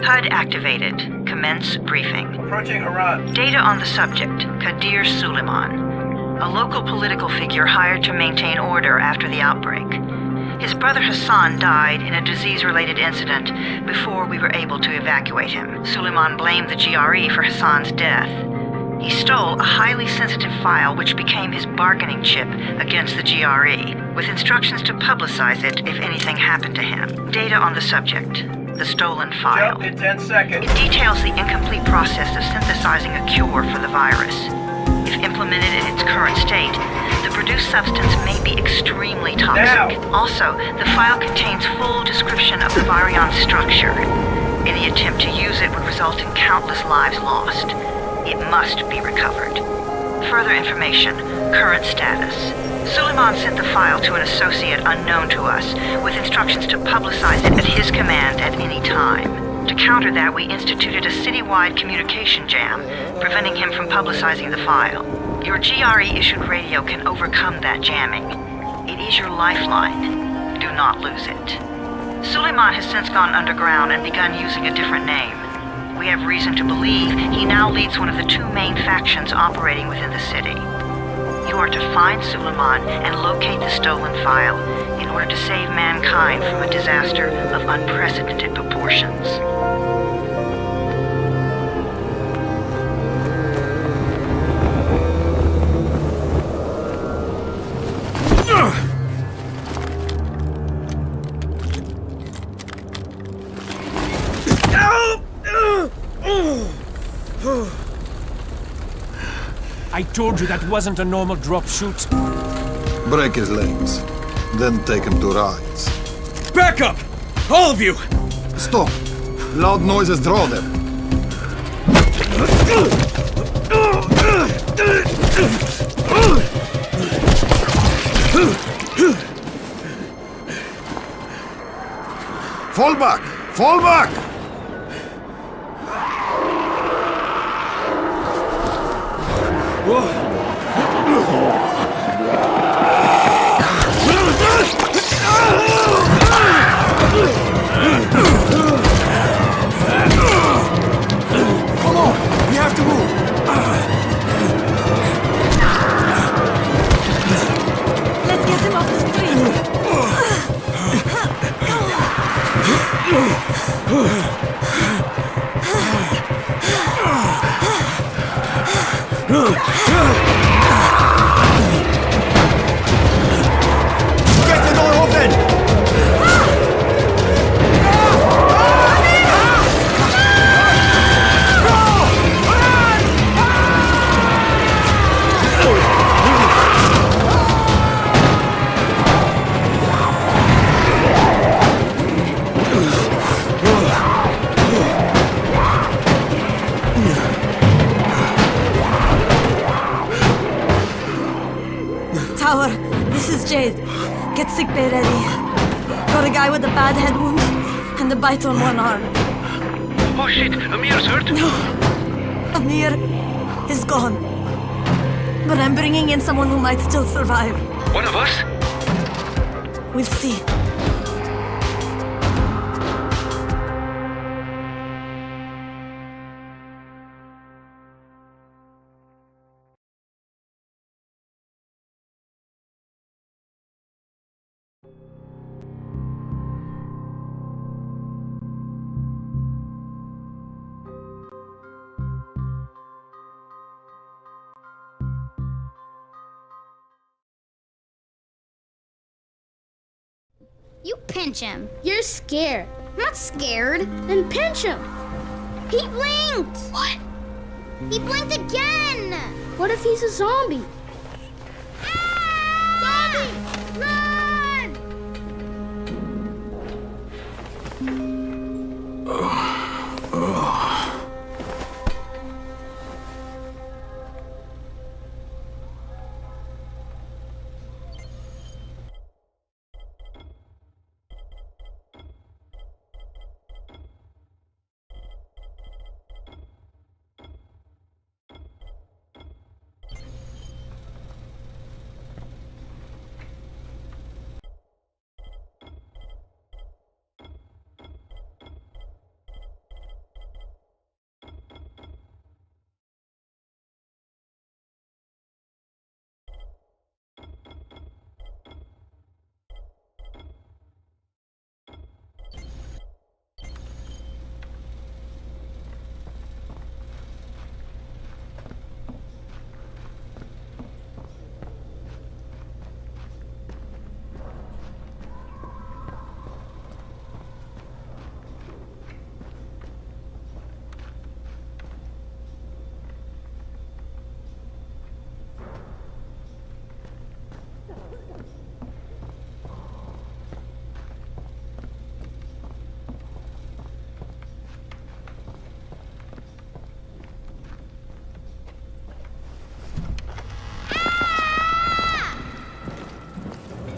HUD activated. Commence briefing. Approaching Harad. Data on the subject, Kadir Suleiman, a local political figure hired to maintain order after the outbreak. His brother Hassan died in a disease-related incident before we were able to evacuate him. Suleiman blamed the GRE for Hassan's death. He stole a highly sensitive file which became his bargaining chip against the GRE, with instructions to publicize it if anything happened to him. Data on the subject, the stolen file. Jump in 10 seconds. It details the incomplete process of synthesizing a cure for the virus. If implemented in its current state, the produced substance may be extremely toxic. Now. Also, the file contains full description of the virion structure. Any attempt to use it would result in countless lives lost. It must be recovered. Further information, current status. Suleiman sent the file to an associate unknown to us, with instructions to publicize it at his command at any time. To counter that, we instituted a citywide communication jam, preventing him from publicizing the file. Your GRE-issued radio can overcome that jamming. It is your lifeline. Do not lose it. Suleiman has since gone underground and begun using a different name. We have reason to believe he now leads one of the two main factions operating within the city. You are to find Suleiman and locate the stolen file in order to save mankind from a disaster of unprecedented proportions. I told you that wasn't a normal drop shoot. Break his legs, then take him to rides. Back up! All of you! Stop! Loud noises draw them. Fall back! Fall back! Come on! We have to move! Let's get him off the Get the door open! Tower, this is Jade. Get sickbay ready. Got a guy with a bad head wound and a bite on one arm. Oh shit, Amir's hurt? No, Amir is gone. But I'm bringing in someone who might still survive. One of us? We'll see. You pinch him. You're scared. I'm not scared. Then pinch him. He blinked! What? He blinked again! What if he's a zombie? Ah! Zombie! Run!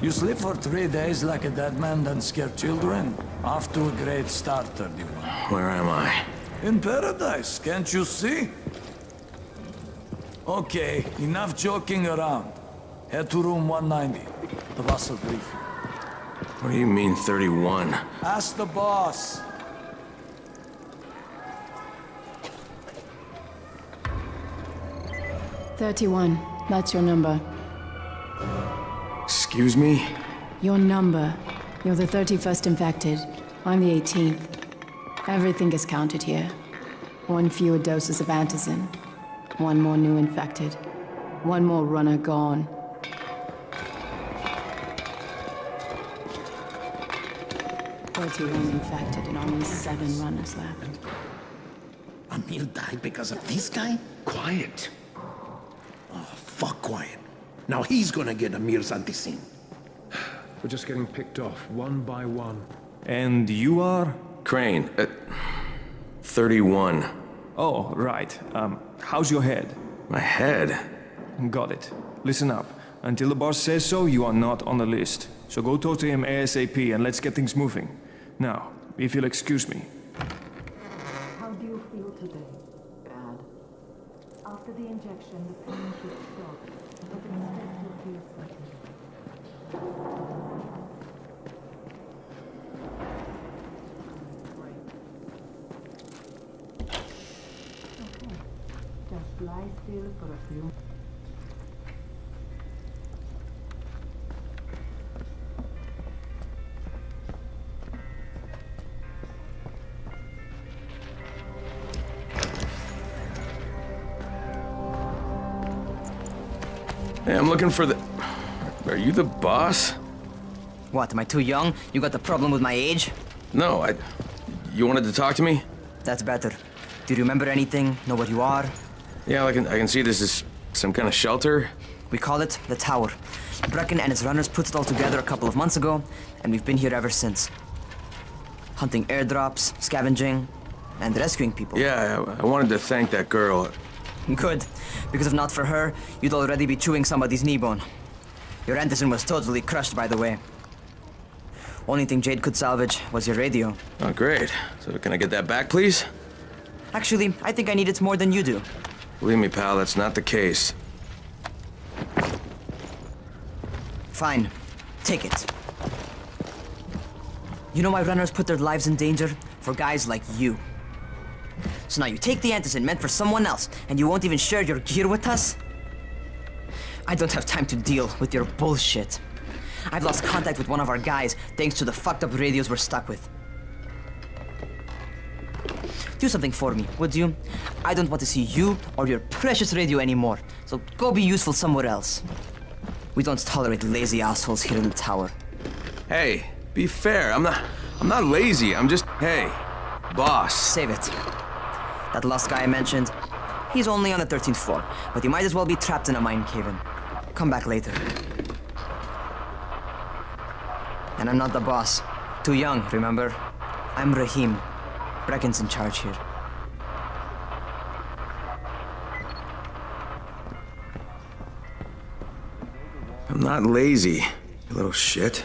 You sleep for 3 days like a dead man, then scare children? Off to a great start, 31. Where am I? In paradise, can't you see? Okay, enough joking around. Head to room 190. The boss will brief you. What do you mean, 31? Ask the boss. "31, that's your number. Excuse me? Your number. You're the 31st infected. I'm the 18th. Everything is counted here. 1 fewer doses of antizin. 1 more new infected. 1 more runner gone. "31 infected and only 7 runners left." Amir died because of this guy? Quiet. Oh, fuck quiet. Now he's gonna get Amir's antizin. We're just getting picked off, one by one. And you are? Crane, 31. Oh, right. How's your head? My head? Got it. Listen up. Until the boss says so, you are not on the list. So go talk to him ASAP and let's get things moving. Now, if you'll excuse me. How do you feel today? Bad. After the injection, the pain should stop, but instead you feel something. Okay. Just lie still for a few. Hey, I'm looking for the... Are you the boss? What, am I too young? You got the problem with my age? No, You wanted to talk to me? That's better. Do you remember anything? Know what you are? Yeah, I can see this is some kind of shelter. We call it the Tower. Brecken and his runners put it all together a couple of months ago, and we've been here ever since. Hunting airdrops, scavenging, and rescuing people. Yeah, I wanted to thank that girl. Good, because if not for her, you'd already be chewing somebody's knee bone. Your antizin was totally crushed, by the way. Only thing Jade could salvage was your radio. Oh, great. So can I get that back, please? Actually, I think I need it more than you do. Believe me, pal, that's not the case. Fine. Take it. You know why runners put their lives in danger? For guys like you. So now you take the antizin meant for someone else, and you won't even share your gear with us? I don't have time to deal with your bullshit. I've lost contact with one of our guys thanks to the fucked up radios we're stuck with. Do something for me, would you? I don't want to see you or your precious radio anymore, so go be useful somewhere else. We don't tolerate lazy assholes here in the Tower. Hey, be fair. I'm not lazy. I'm just, hey, boss. Save it. That last guy I mentioned, he's only on the 13th floor, but he might as well be trapped in a mine cave-in. Come back later. And I'm not the boss. Too young, remember? I'm Rahim. Brecken's in charge here. I'm not lazy, you little shit.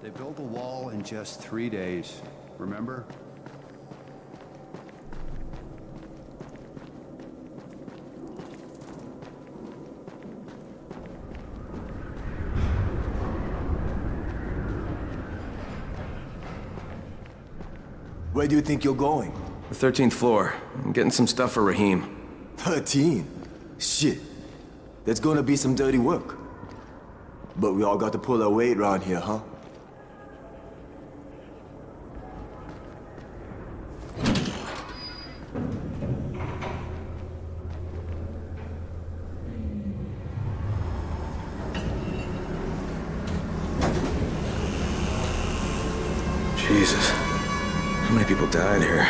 They built the wall in just 3 days, remember? Where do you think you're going? The 13th floor. I'm getting some stuff for Rahim. 13? Shit. There's gonna be some dirty work. But we all got to pull our weight around here, huh? Jesus. How many people died here?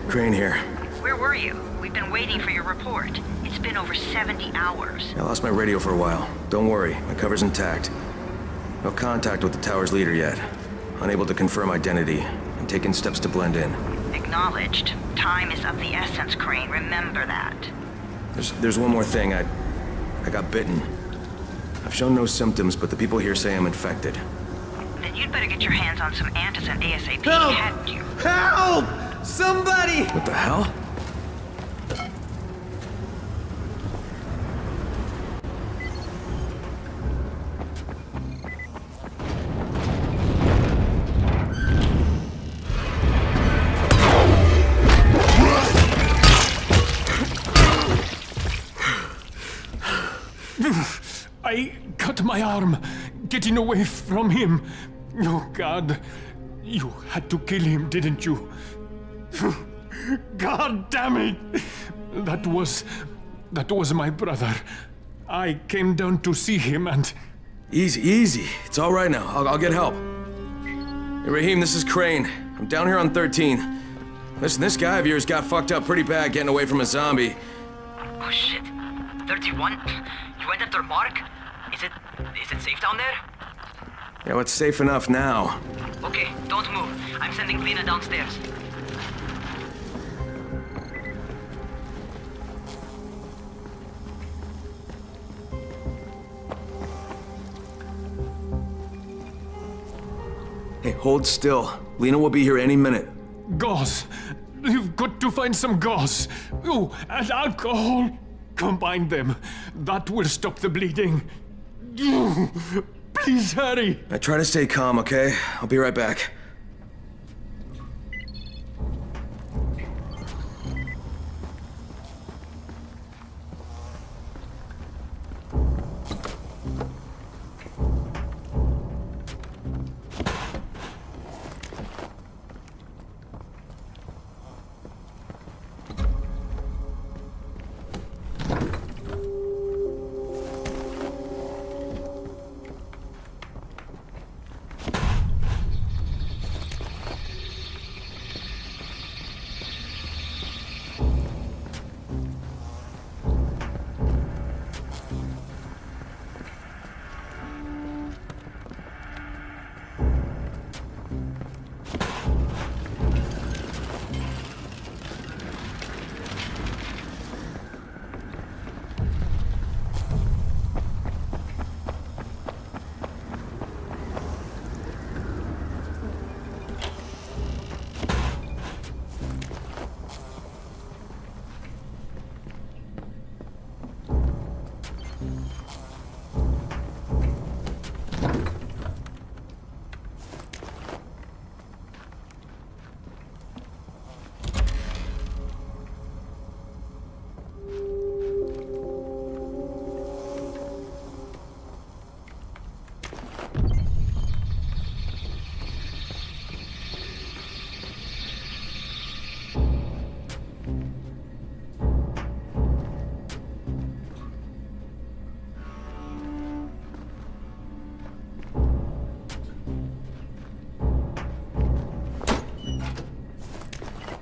Crane here. Where were you? We've been waiting for your report. It's been over 70 hours. I lost my radio for a while. Don't worry, my cover's intact. No contact with the tower's leader yet. Unable to confirm identity, and taking steps to blend in. Acknowledged. Time is of the essence, Crane. Remember that. There's one more thing. I got bitten. I've shown no symptoms, but the people here say I'm infected. Then you'd better get your hands on some antizin ASAP, Help! hadn't you? Help! Somebody! What the hell? I cut my arm, getting away from him. Oh, God. You had to kill him, didn't you? God damn it! That was my brother. I came down to see him and... Easy. It's all right now. I'll get help. Hey, Rahim, this is Crane. I'm down here on 13. Listen, this guy of yours got fucked up pretty bad getting away from a zombie. Oh shit. 31? You went after Mark? Is it safe down there? Yeah, well, it's safe enough now. Okay, don't move. I'm sending Lena downstairs. Hey, hold still. Lena will be here any minute. Gauze. You've got to find some gauze. Oh, and alcohol. Combine them. That will stop the bleeding. Please hurry. I try to stay calm, okay? I'll be right back.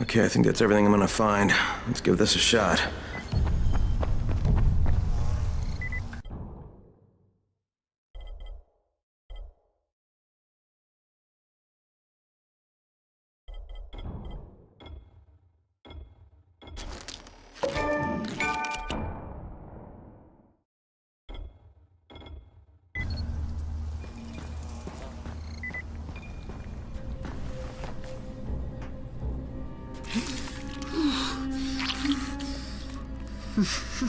Okay, I think that's everything I'm gonna find. Let's give this a shot.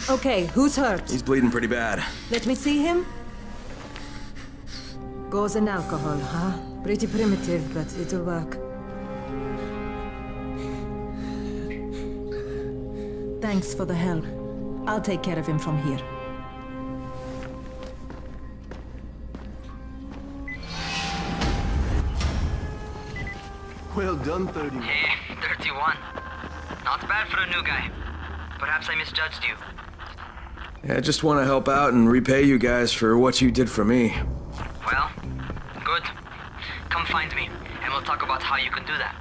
Okay, who's hurt? He's bleeding pretty bad. Let me see him. Gauze and alcohol, huh? Pretty primitive, but it'll work. Thanks for the help. I'll take care of him from here. Well done, 30. Hey, 31. Not bad for a new guy. Perhaps I misjudged you. Yeah, I just want to help out and repay you guys for what you did for me. Well, good. Come find me, and we'll talk about how you can do that.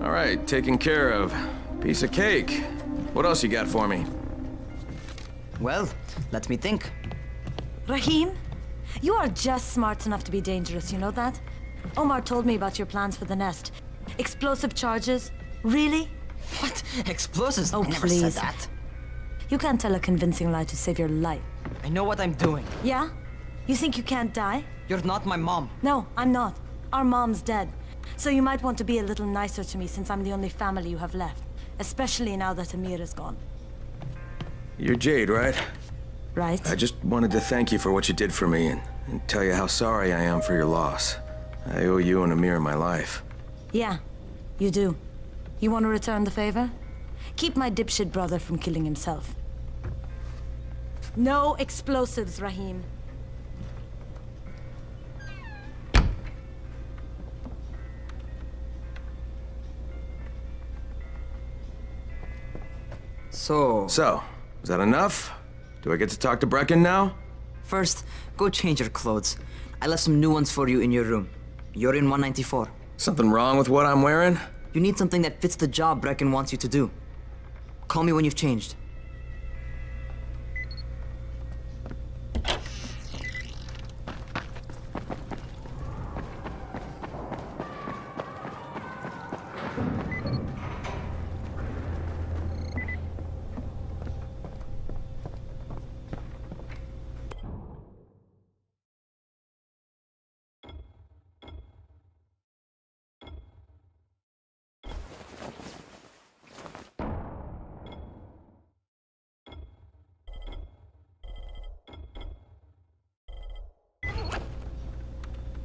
All right, taken care of. Piece of cake. What else you got for me? Well, let me think. Rahim, you are just smart enough to be dangerous, you know that? Omar told me about your plans for the nest. Explosive charges? Really? What? Explosives? Oh, I never please. said that. You can't tell a convincing lie to save your life. I know what I'm doing. Yeah? You think you can't die? You're not my mom. No, I'm not. Our mom's dead. So you might want to be a little nicer to me since I'm the only family you have left. Especially now that Amir is gone. You're Jade, right? Right. I just wanted to thank you for what you did for me and tell you how sorry I am for your loss. I owe you and Amir my life. Yeah, you do. You want to return the favor? Keep my dipshit brother from killing himself. No explosives, Rahim. So, is that enough? Do I get to talk to Brecken now? First, go change your clothes. I left some new ones for you in your room. You're in 194. Something wrong with what I'm wearing? You need something that fits the job Brecken wants you to do. Call me when you've changed.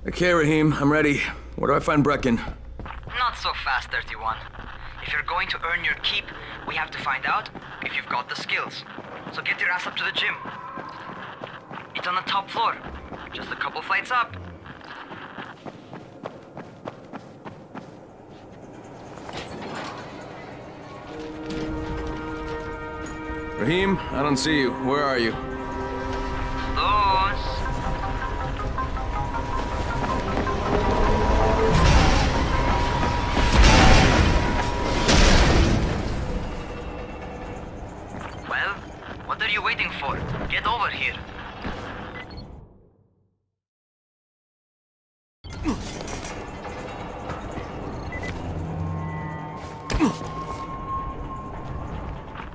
Okay, Rahim, I'm ready. Where do I find Brecken? Not so fast, 31. If you're going to earn your keep, we have to find out if you've got the skills. So get your ass up to the gym. It's on the top floor. Just a couple flights up. Rahim, I don't see you. Where are you? Those. Well, what are you waiting for? Get over here. You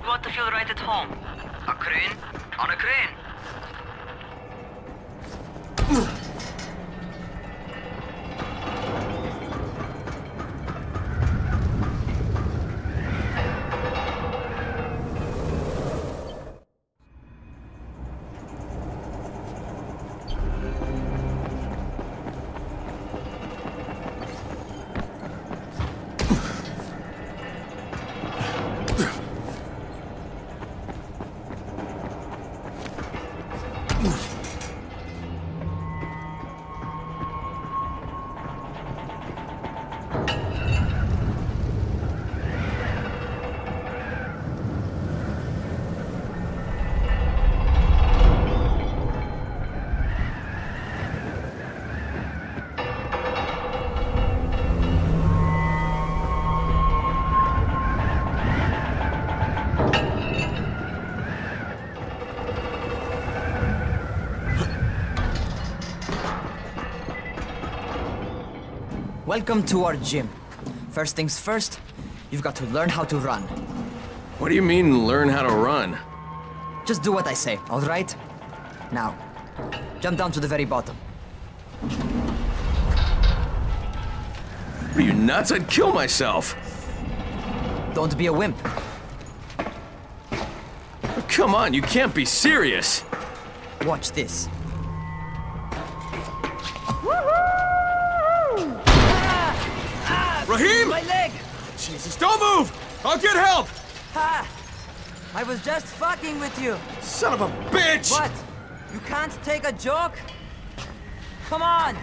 want to feel right at home? A crane on a crane. Welcome to our gym. First things first, you've got to learn how to run. What do you mean, learn how to run? Just do what I say, all right? Now, jump down to the very bottom. Are you nuts? I'd kill myself. Don't be a wimp. Come on, you can't be serious. Watch this. Rahim! My leg! Jesus, don't move! I'll get help! Ha! I was just fucking with you. Son of a bitch! What? You can't take a joke? Come on!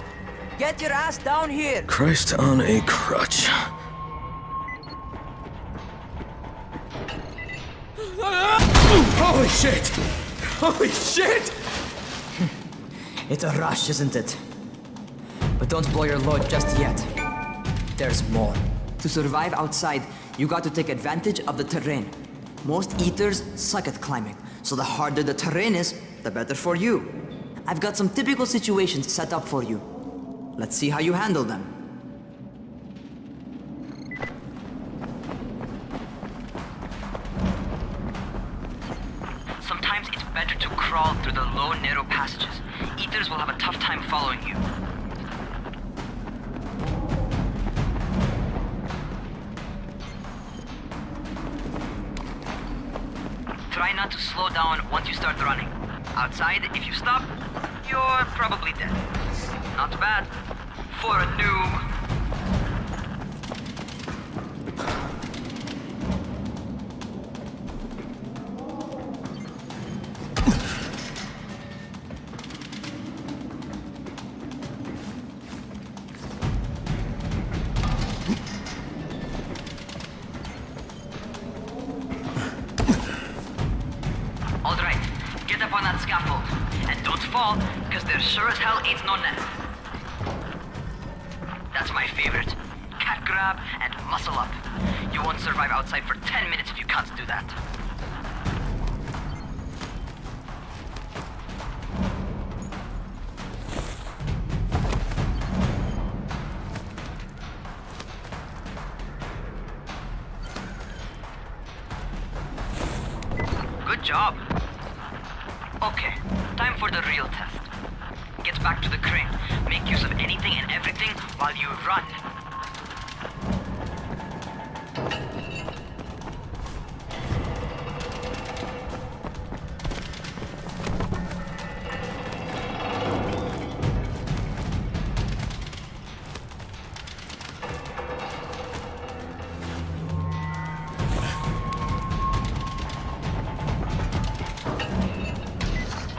Get your ass down here! Christ on a crutch. Holy shit! Holy shit! It's a rush, isn't it? But don't blow your load just yet. There's more. To survive outside, you got to take advantage of the terrain. Most eaters suck at climbing, so the harder the terrain is, the better for you. I've got some typical situations set up for you. Let's see how you handle them. Sometimes it's better to crawl through the low, narrow passages. Eaters will have a tough time following you. Try not to slow down once you start running. Outside, if you stop, you're probably dead. Not bad for a noob. Alright, get up on that scaffold. And don't fall, because there sure as hell ain't no net. That's my favorite. Cat grab and muscle up. You won't survive outside for 10 minutes if you can't do that. Good job. Okay, time for the real test. Get back to the crane. Make use of anything and everything while you run.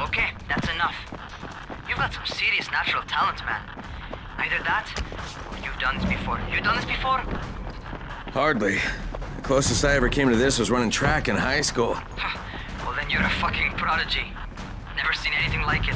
Okay, that's enough. You've got some serious natural talent, man. Either that, or you've done this before. You done this before? Hardly. The closest I ever came to this was running track in high school. Well, then you're a fucking prodigy. Never seen anything like it.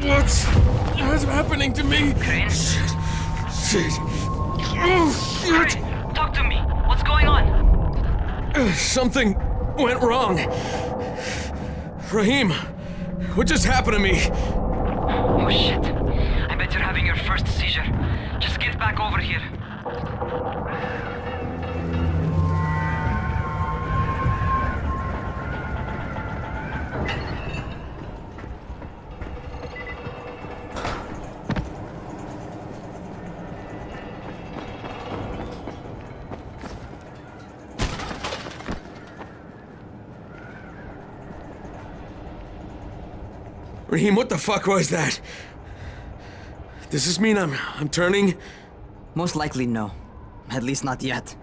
What's happening to me? Crane? Shit. Oh, shit. Crane, talk to me. What's going on? Something went wrong. Rahim, what just happened to me? Oh shit. I bet you're having your first seizure. Just get back over here. Rahim, what the fuck was that? Does this mean I'm turning? Most likely no. At least not yet.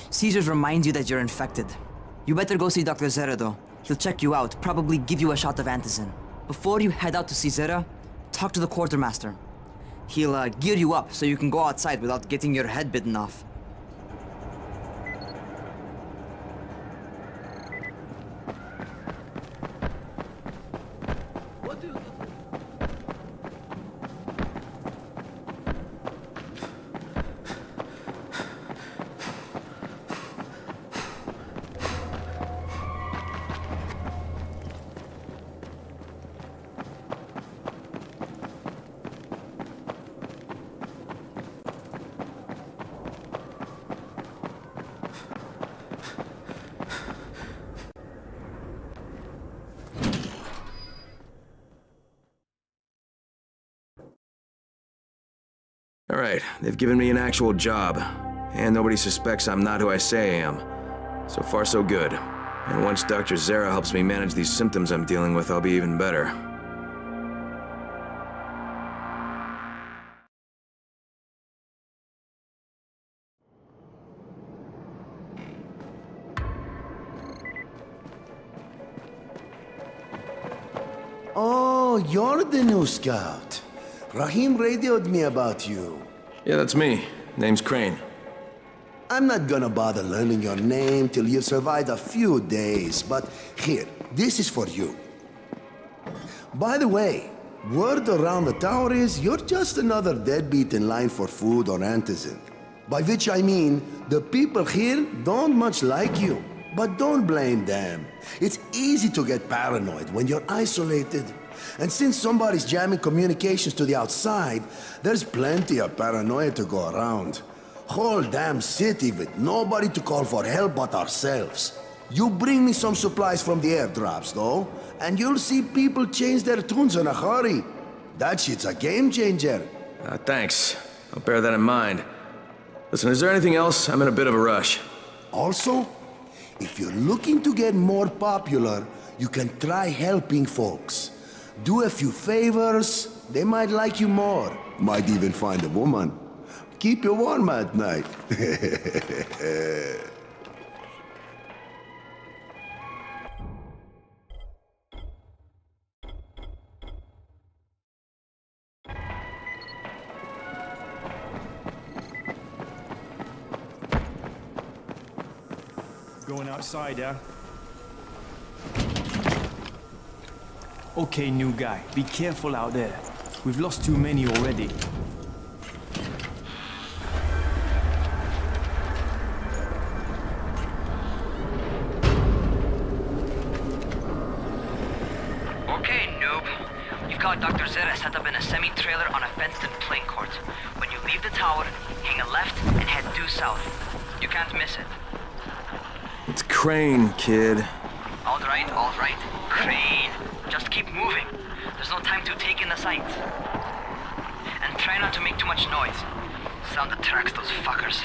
Seizures remind you that you're infected. You better go see Dr. Zera though. He'll check you out, probably give you a shot of antizin. Before you head out to see Zera, talk to the quartermaster. He'll gear you up so you can go outside without getting your head bitten off. All right, they've given me an actual job, and nobody suspects I'm not who I say I am. So far, so good. And once Dr. Zera helps me manage these symptoms I'm dealing with, I'll be even better. Oh, you're the new scout. Rahim radioed me about you. Yeah, that's me. Name's Crane. I'm not gonna bother learning your name till you've survived a few days, but here, this is for you. By the way, word around the tower is you're just another deadbeat in line for food or antizin. By which I mean, the people here don't much like you. But don't blame them. It's easy to get paranoid when you're isolated. And since somebody's jamming communications to the outside, there's plenty of paranoia to go around. Whole damn city with nobody to call for help but ourselves. You bring me some supplies from the airdrops, though, and you'll see people change their tunes in a hurry. That shit's a game changer. Thanks. I'll bear that in mind. Listen, is there anything else? I'm in a bit of a rush. Also, if you're looking to get more popular, you can try helping folks. Do a few favors, they might like you more. Might even find a woman. Keep you warm at night. Going outside, yeah? Okay, new guy, be careful out there. We've lost too many already. Okay, noob. You've got Dr. Zera set up in a semi-trailer on a fenced-in playing court. When you leave the tower, hang a left and head due south. You can't miss it. It's Crane, kid. All right. Crane. Just keep moving. There's no time to take in the sights. And try not to make too much noise. Sound attracts those fuckers.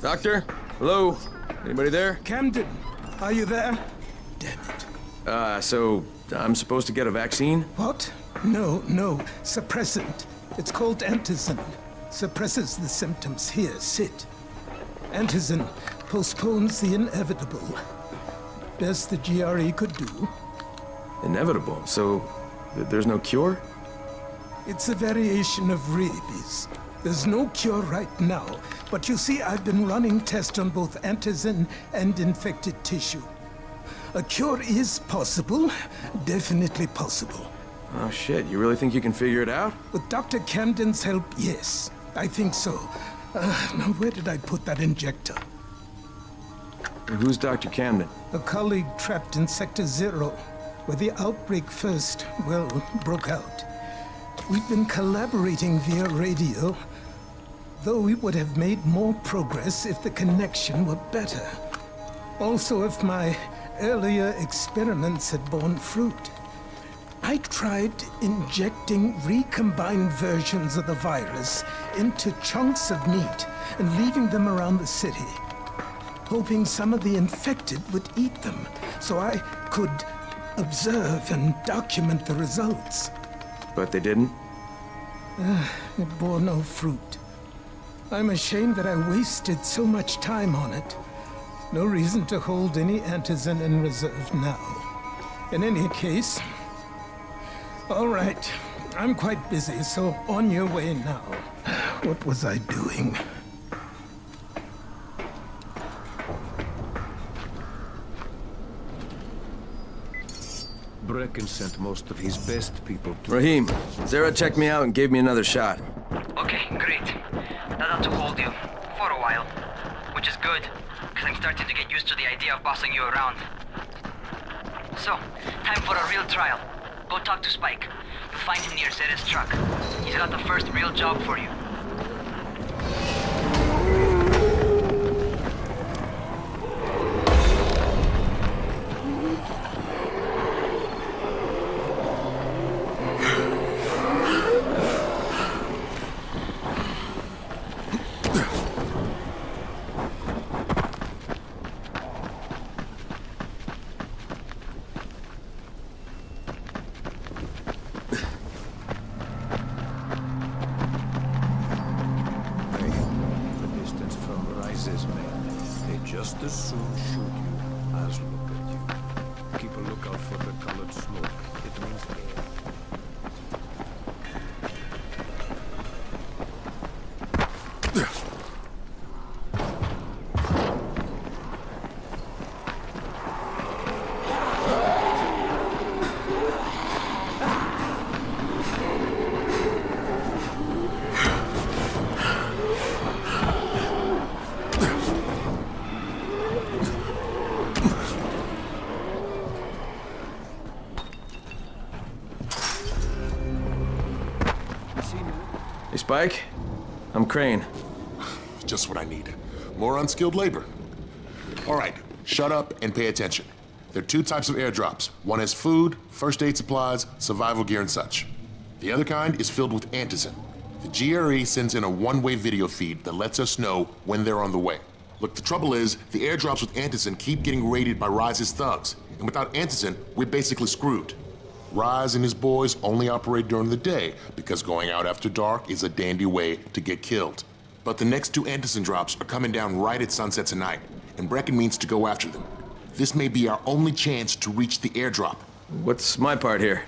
Doctor? Hello? Anybody there? Camden, are you there? So I'm supposed to get a vaccine? What? No. Suppressant. It's called antizin. Suppresses the symptoms. Here, sit. Antizin postpones the inevitable. Best the GRE could do. Inevitable? So there's no cure? It's a variation of rabies. There's no cure right now, but you see, I've been running tests on both antizin and infected tissue. A cure is possible. Definitely possible. Oh shit, you really think you can figure it out? With Dr. Camden's help, yes. I think so. Now where did I put that injector? And who's Dr. Camden? A colleague trapped in Sector 0, where the outbreak first, well, broke out. We'd been collaborating via radio, though we would have made more progress if the connection were better. Also, if my earlier experiments had borne fruit. I tried injecting recombined versions of the virus into chunks of meat and leaving them around the city, hoping some of the infected would eat them so I could observe and document the results. But they didn't? It bore no fruit. I'm ashamed that I wasted so much time on it. No reason to hold any antizin in reserve now. In any case, all right, I'm quite busy, so on your way now. What was I doing? Brecken sent most of his best people to... Rahim, Zara checked me out and gave me another shot. Okay, great. That ought to hold you. For a while. Which is good, because I'm starting to get used to the idea of bossing you around. So, time for a real trial. Go talk to Spike. You'll find him near Zera's truck. He's got the first real job for you. Just as soon shoot you as look at you. Keep a lookout for the colored smoke. It means Hey, Spike. I'm Crane. Just what I need. More unskilled labor. All right, shut up and pay attention. There are two types of airdrops. One has food, first aid supplies, survival gear, and such. The other kind is filled with antizin. The GRE sends in a one-way video feed that lets us know when they're on the way. Look, the trouble is, the airdrops with antizin keep getting raided by Rise's thugs, and without antizin, we're basically screwed. Rise and his boys only operate during the day because going out after dark is a dandy way to get killed. But the next two antizin drops are coming down right at sunset tonight, and Brecken means to go after them. This may be our only chance to reach the airdrop. What's my part here?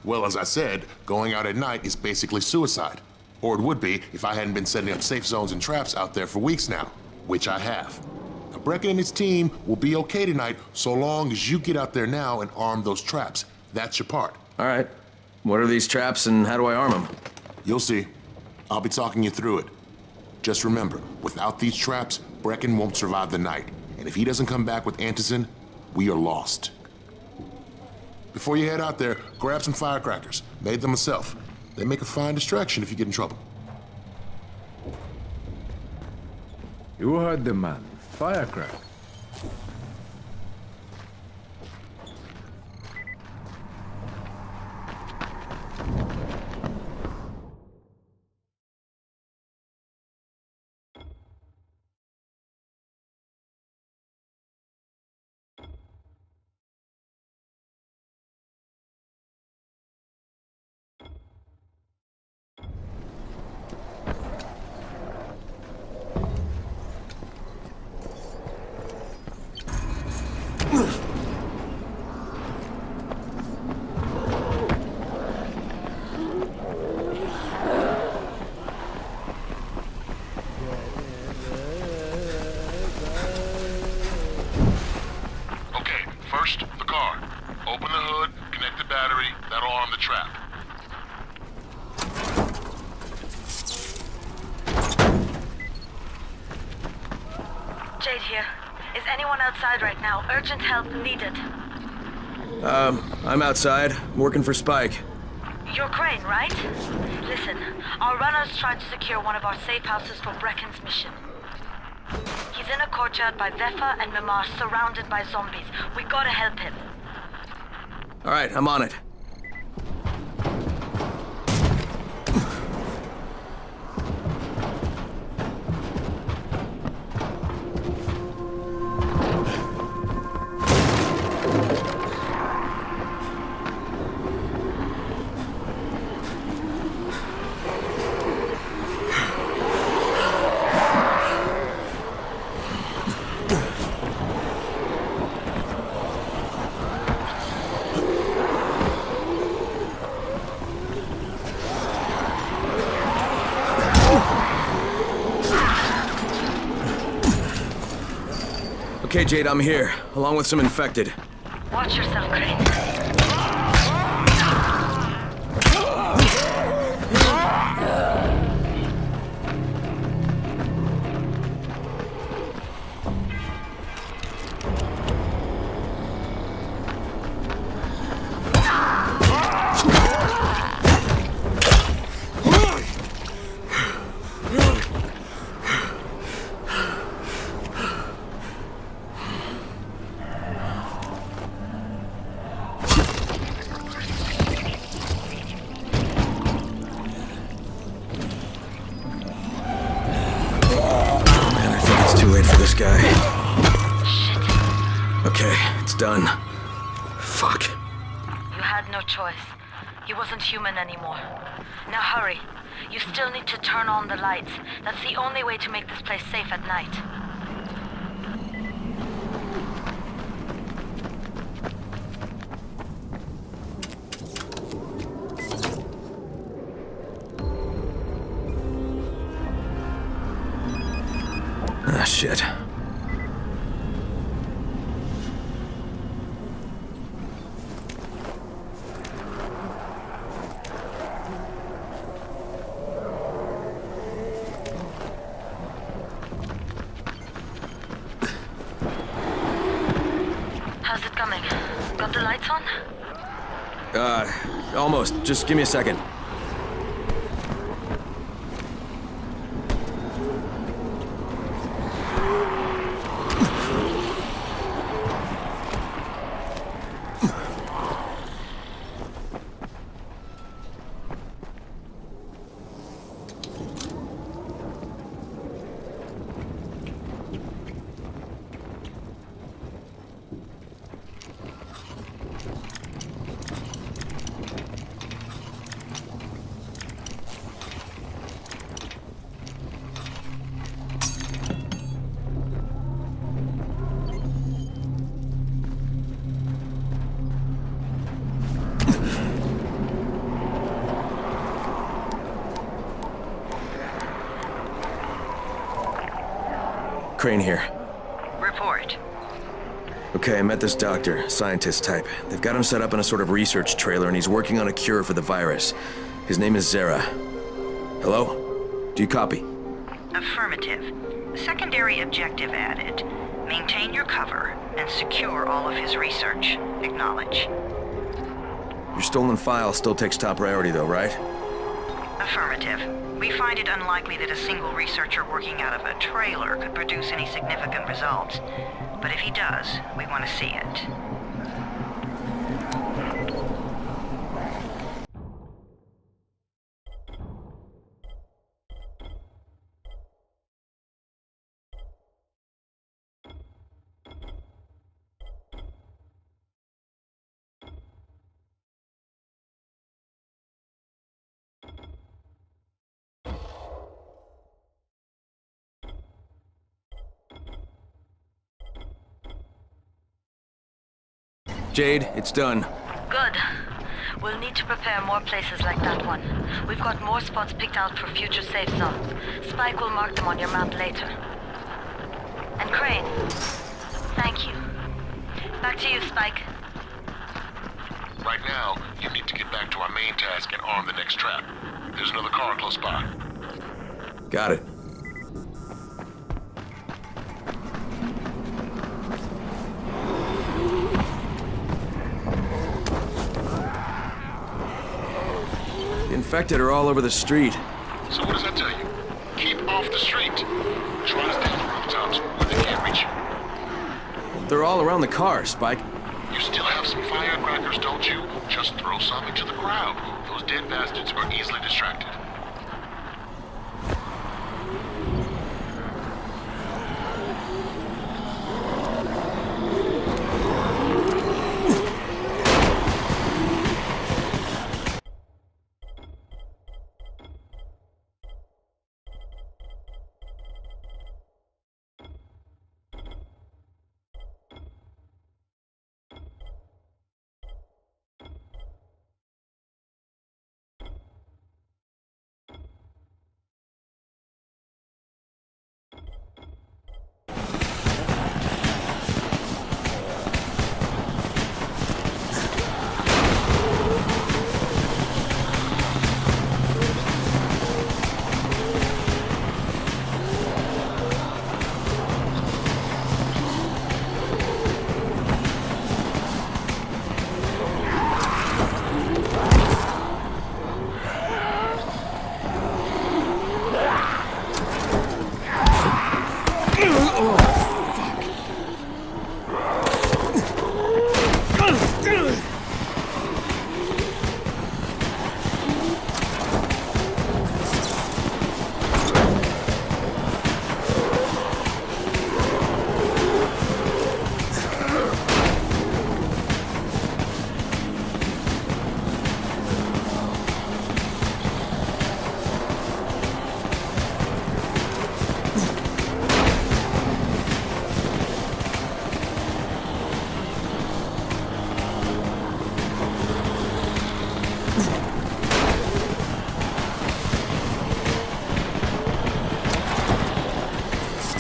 Well, as I said, going out at night is basically suicide. Or it would be if I hadn't been setting up safe zones and traps out there for weeks now, which I have. Now, Brecken and his team will be okay tonight so long as you get out there now and arm those traps. That's your part. All right. What are these traps and how do I arm them? You'll see. I'll be talking you through it. Just remember, without these traps, Brecken won't survive the night. And if he doesn't come back with antizin, we are lost. Before you head out there, grab some firecrackers. Made them myself. They make a fine distraction if you get in trouble. You heard the man. Firecracker. here. Is anyone outside right now? Urgent help needed. I'm outside, working for Spike. You're Crane, right? Listen, our runners tried to secure one of our safe houses for Brecken's mission. He's in a courtyard by Vefa and Mimar, surrounded by zombies. We gotta help him. Alright, I'm on it. Okay, Jade, I'm here, along with some infected. Watch yourself, Crane. This guy. Shit. Okay, it's done. Fuck. You had no choice. He wasn't human anymore. Now hurry. You still need to turn on the lights. That's the only way to make this place safe at night. Ah, shit. How's it coming? Got the lights on? Almost. Just give me a second. Crane here. Report. Okay, I met this doctor, scientist type. They've got him set up in a sort of research trailer, and he's working on a cure for the virus. His name is Zere. Hello? Do you copy? Affirmative. Secondary objective added. Maintain your cover and secure all of his research. Acknowledge. Your stolen file still takes top priority though, right? Affirmative. We find it unlikely that a single researcher working out of a trailer could produce any significant results. But if he does, we want to see it. Jade, it's done. Good. We'll need to prepare more places like that one. We've got more spots picked out for future safe zones. Spike will mark them on your map later. And Crane, thank you. Back to you, Spike. Right now, you need to get back to our main task and arm the next trap. There's another car close by. Got it. infected are all over the street. So what does that tell you? Keep off the street. Try to stay on the rooftops where they can't reach you. They're all around the car, Spike. You still have some firecrackers, don't you? Just throw some into the crowd. Those dead bastards are easily distracted.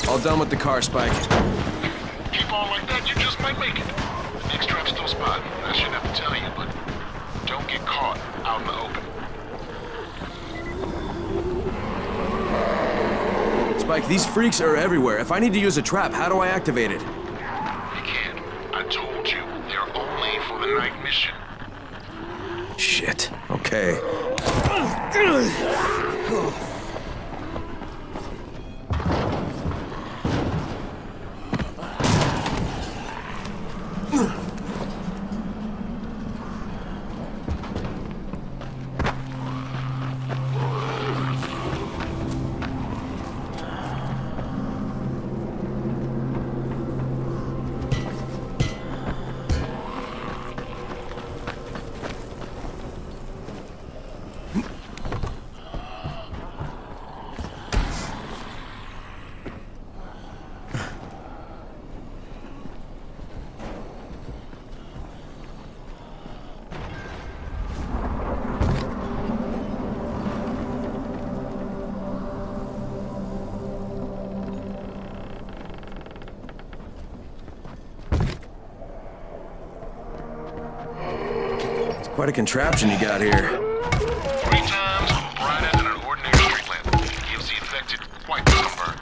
All done with the car, Spike. Keep on like that, you just might make it. The next trap's still spot. I shouldn't have to tell you, but don't get caught out in the open. Spike, these freaks are everywhere. If I need to use a trap, how do I activate it? You can't. I told you, they're only for the night mission. Shit. Okay. Quite a contraption you got here. 3 times brighter than an ordinary street lamp. Gives the infected quite the sunburn.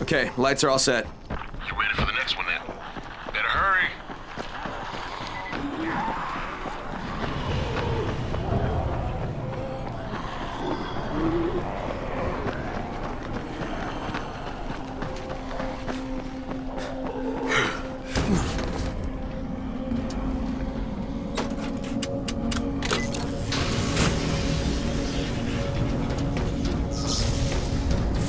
Okay, lights are all set. You ready for the next one then? Better hurry.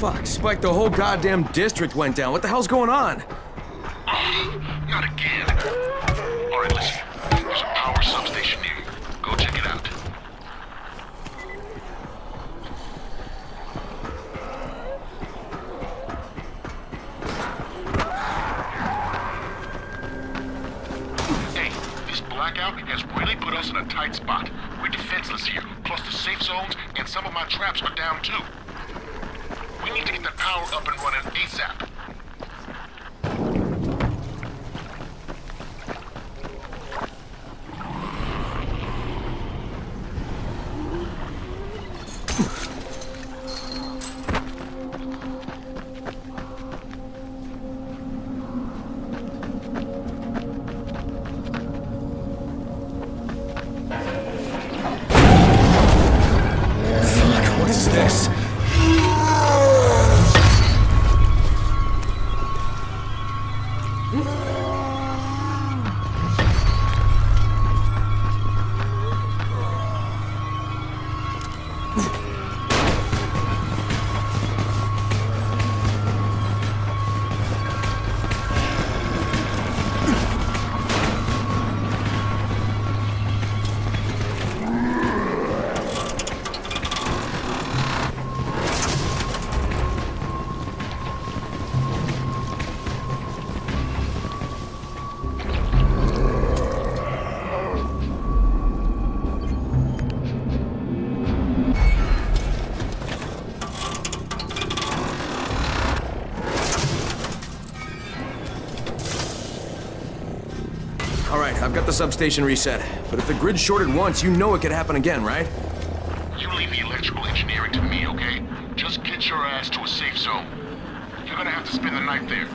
Fuck, Spike, the whole goddamn district went down. What the hell's going on? Not again. All right, listen. There's a power substation near you. Go check it out. Hey, this blackout has really put us in a tight spot. We're defenseless here. Plus the safe zones and some of my traps are down too. We need to get that power up and running ASAP. Fuck, what is this? All right, I've got the substation reset. But if the grid shorted once, you know it could happen again, right? You leave the electrical engineering to me, okay? Just get your ass to a safe zone. You're gonna have to spend the night there.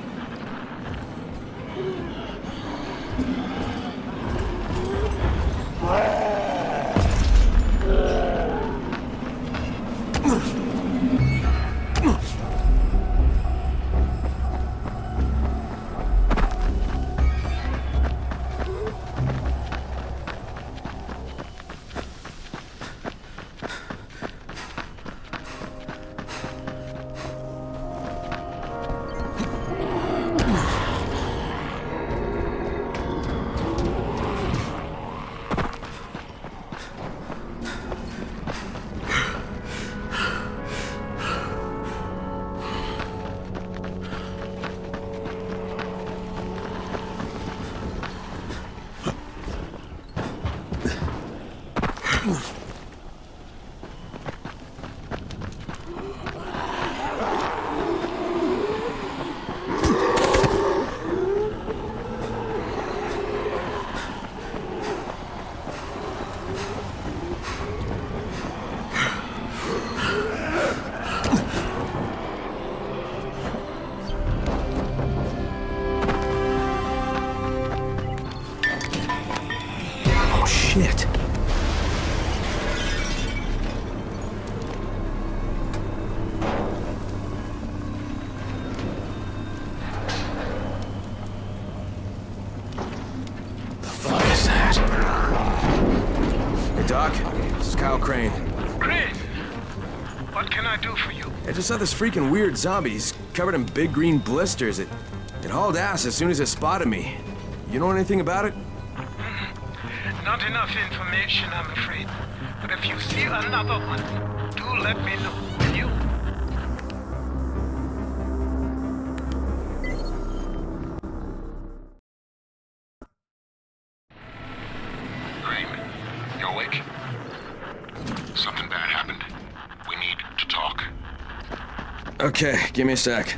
Shit. The fuck is that? Hey, Doc. This is Kyle Crane. Crane! What can I do for you? I just saw this freaking weird zombie. He's covered in big green blisters. It hauled ass as soon as it spotted me. You know anything about it? Not enough information, I'm afraid. But if you see another one, do let me know, will you? Crane, you awake? Something bad happened. We need to talk. Okay, give me a sec.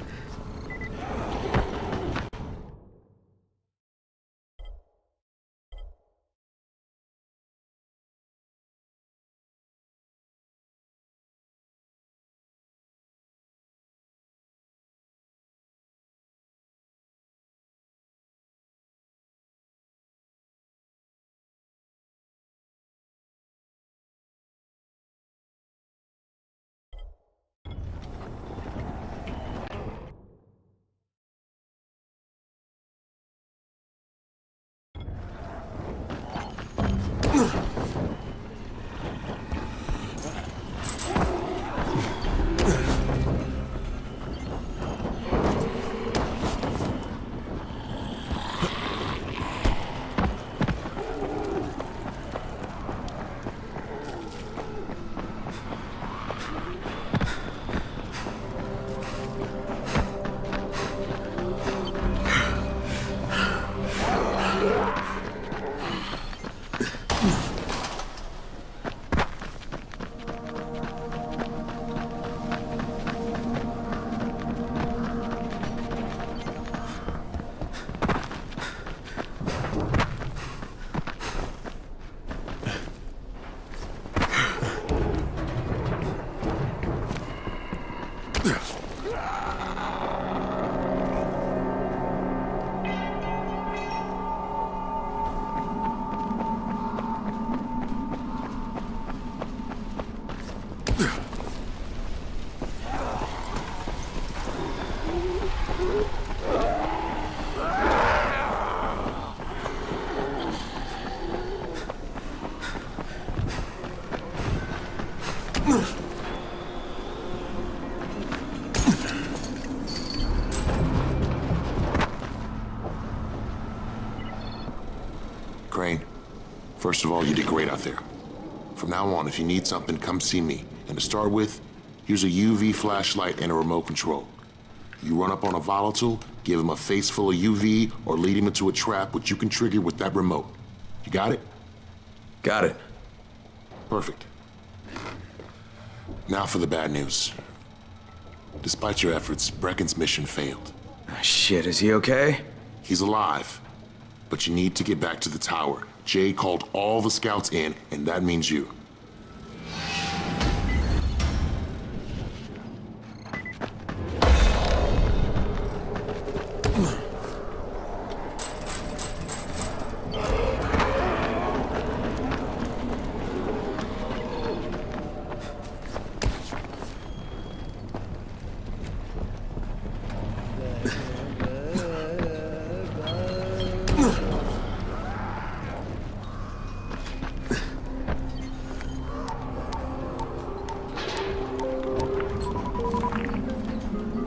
First of all, you did great out there. From now on, if you need something, come see me. And to start with, here's a UV flashlight and a remote control. You run up on a volatile, give him a face full of UV, or lead him into a trap which you can trigger with that remote. You got it? Got it. Perfect. Now for the bad news. Despite your efforts, Brecken's mission failed. Shit, is he okay? He's alive. But you need to get back to the tower. Jade called all the scouts in, and that means you.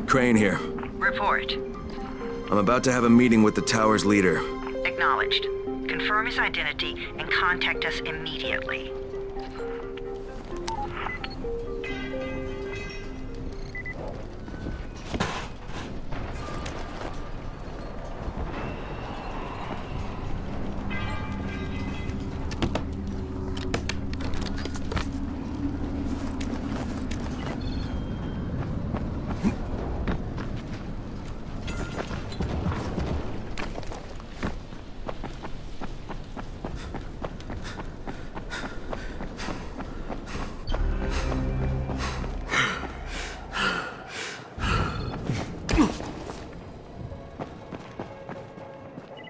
Crane here. Report. I'm about to have a meeting with the tower's leader. Acknowledged. Confirm his identity and contact us immediately.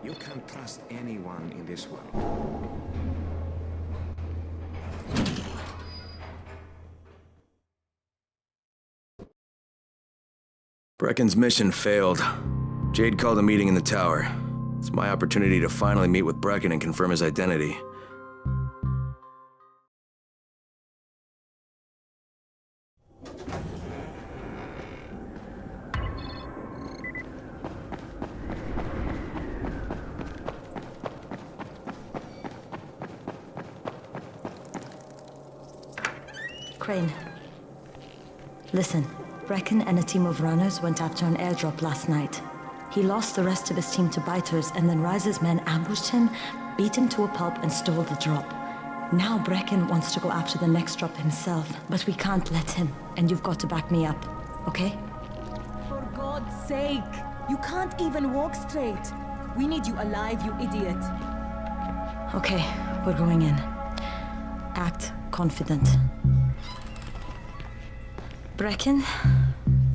You can't trust anyone in this world. Brecken's mission failed. Jade called a meeting in the tower. It's my opportunity to finally meet with Brecken and confirm his identity. Crane. Listen, Brecken and a team of runners went after an airdrop last night. He lost the rest of his team to biters, and then Rise's men ambushed him, beat him to a pulp, and stole the drop. Now Brecken wants to go after the next drop himself, but we can't let him, and you've got to back me up, okay? For God's sake! You can't even walk straight. We need you alive, you idiot. Okay, we're going in. Act confident. Brecken,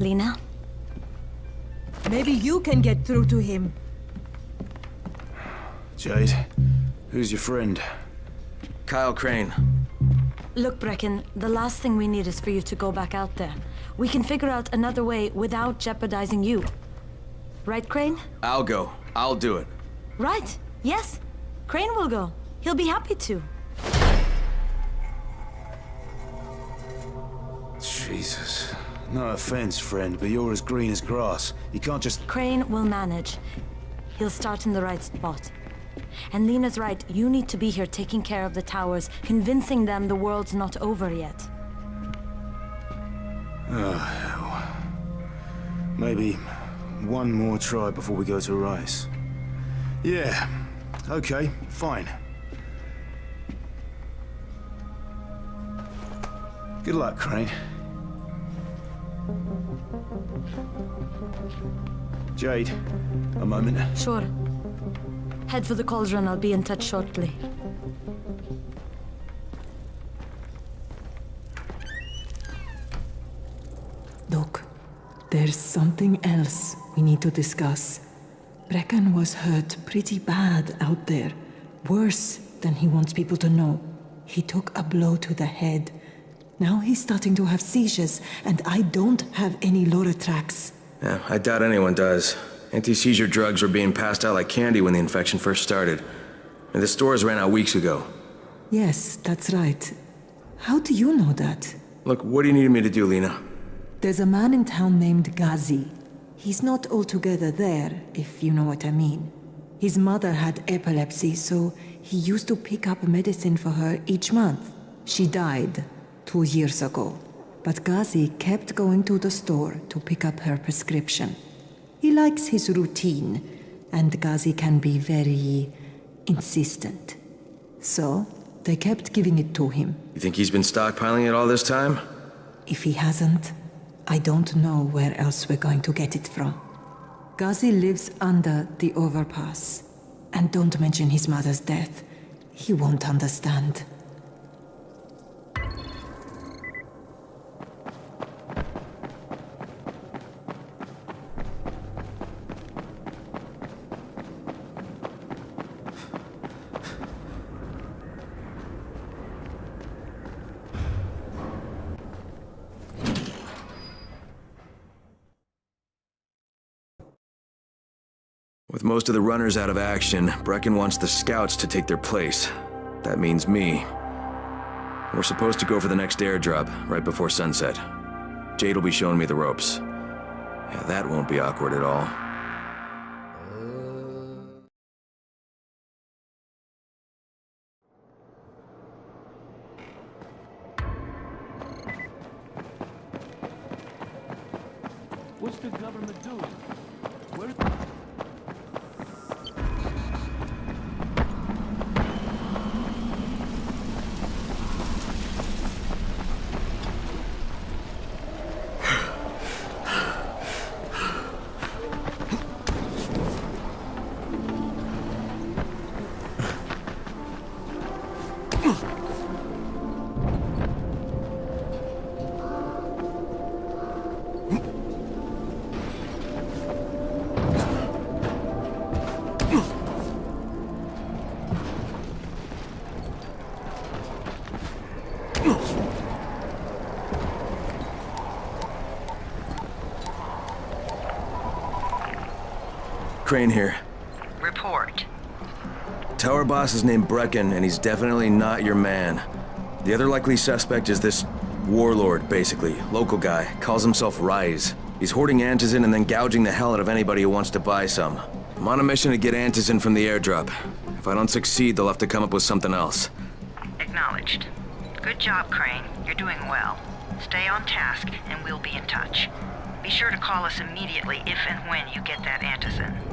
Lena. Maybe you can get through to him. Jade, who's your friend? Kyle Crane. Look, Brecken, the last thing we need is for you to go back out there. We can figure out another way without jeopardizing you. Right, Crane? I'll go. I'll do it. Right. Yes. Crane will go. He'll be happy to. Jesus. No offense, friend, but you're as green as grass. You can't just... Crane will manage. He'll start in the right spot. And Lena's right, you need to be here taking care of the towers, convincing them the world's not over yet. Oh, hell. Maybe one more try before we go to Rice. Yeah, okay, fine. Good luck, Crane. Jade, a moment. Sure. Head for the cauldron. I'll be in touch shortly. Look, there's something else we need to discuss. Brecken was hurt pretty bad out there. Worse than he wants people to know. He took a blow to the head. Now he's starting to have seizures, and I don't have any Loratrax. Yeah, I doubt anyone does. Anti-seizure drugs were being passed out like candy when the infection first started. And the stores ran out weeks ago. Yes, that's right. How do you know that? Look, what do you need me to do, Lena? There's a man in town named Ghazi. He's not altogether there, if you know what I mean. His mother had epilepsy, so he used to pick up medicine for her each month. She died 2 years ago, but Ghazi kept going to the store to pick up her prescription. He likes his routine, and Ghazi can be very insistent. So, they kept giving it to him. You think he's been stockpiling it all this time? If he hasn't, I don't know where else we're going to get it from. Ghazi lives under the overpass. And don't mention his mother's death. He won't understand. With most of the runners out of action, Brecken wants the scouts to take their place. That means me. We're supposed to go for the next airdrop, right before sunset. Jade will be showing me the ropes. Yeah, that won't be awkward at all. What's the government doing? Where... Crane here. Report. Tower boss is named Brecken, and he's definitely not your man. The other likely suspect is this warlord, basically. Local guy. Calls himself Rise. He's hoarding Antizin and then gouging the hell out of anybody who wants to buy some. I'm on a mission to get Antizin from the airdrop. If I don't succeed, they'll have to come up with something else. Acknowledged. Good job, Crane. You're doing well. Stay on task, and we'll be in touch. Be sure to call us immediately if and when you get that Antizin.